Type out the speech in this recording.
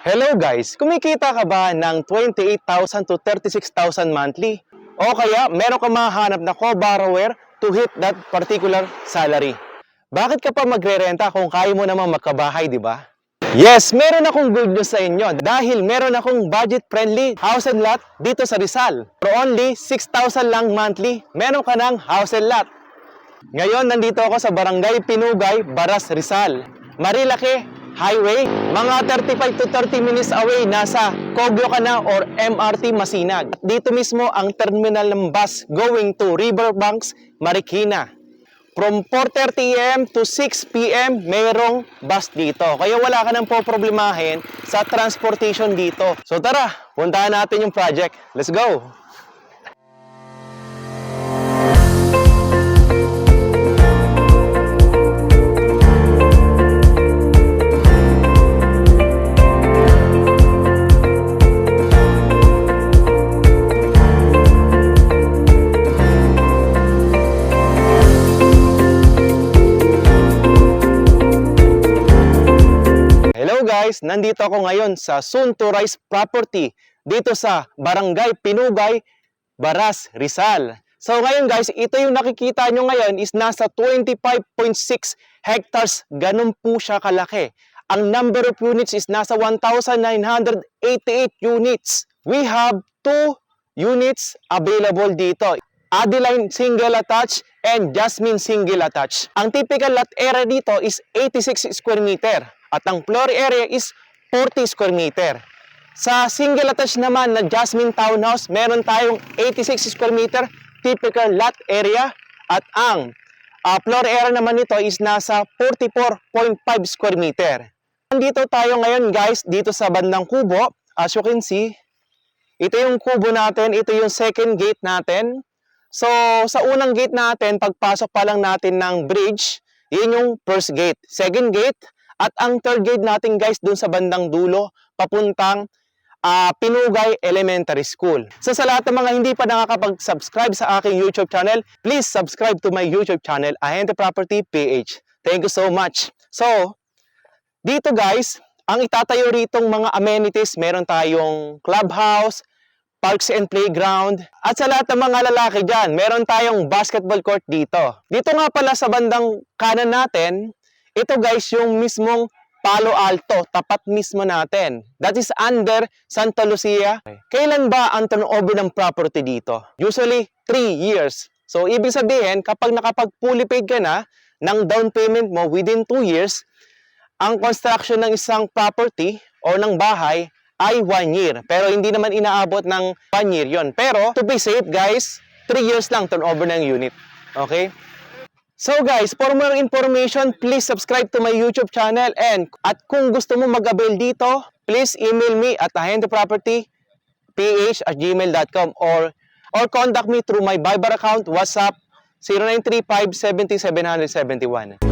Hello guys! Kumikita ka ba ng 28,000 to 36,000 monthly? O kaya meron ka mahanap na co-borrower to hit that particular salary? Bakit ka pa magre-renta kung kaya mo namang magkabahay, di ba? Yes, meron akong good news sa inyo dahil meron akong budget-friendly house and lot dito sa Rizal. For only 6,000 lang monthly, meron ka ng house and lot. Ngayon, nandito ako sa Barangay Pinugay, Baras, Rizal. Marilake Highway, mga 35 to 30 minutes away, nasa Kogyo ka na or MRT Masinag. Dito mismo ang terminal ng bus going to Riverbanks, Marikina. From 4:30 AM to 6 PM, mayroong bus dito. Kaya wala ka nang poproblemahin sa transportation dito. So tara, puntahan natin yung project. Let's go! Hello guys! Nandito ako ngayon sa soon to rise property dito sa Barangay Pinugay, Baras, Rizal. So ngayon guys, ito yung nakikita nyo ngayon is nasa 25.6 hectares. Ganun po siya kalaki. Ang number of units is nasa 1,988 units. We have 2 units available dito. Adeline single attached and Jasmine single attached. Ang typical lot area dito is 86 square meter. At ang floor area is 40 square meter. Sa single attached naman na Jasmine Townhouse, meron tayong 86 square meter typical lot area. At ang floor area naman nito is nasa 44.5 square meter. Nandito tayo ngayon guys, dito sa bandang kubo. As you can see, ito yung kubo natin, ito yung second gate natin. So, sa unang gate natin, pagpasok pa lang natin ng bridge, yun yung first gate. Second gate, at ang third gate natin guys, dun sa bandang dulo, papuntang Pinugay Elementary School. So sa lahat ng mga hindi pa nakakapag-subscribe sa aking YouTube channel, please subscribe to my YouTube channel, Ahente Property PH. Thank you so much. So, dito guys, ang itatayo ritong mga amenities, meron tayong clubhouse, parks and playground, at sa lahat ng mga lalaki dyan, meron tayong basketball court dito. Dito nga pala sa bandang kanan natin, ito guys yung mismong Palo Alto, tapat mismo natin. That is under Santa Lucia. Kailan ba ang turnover ng property dito? Usually 3 years. So ibig sabihin, kapag nakapag-fully paid ka na ng down payment mo within 2 years, ang construction ng isang property o ng bahay ay 1 year. Pero hindi naman inaabot ng 1 year yon. Pero to be safe guys, 3 years lang turnover ng unit. Okay? So guys, for more information, please subscribe to my YouTube channel, and at kung gusto mo mag-avail dito, please email me at ahentepropertyph@gmail.com or contact me through my Viber account, WhatsApp 0935 70 771.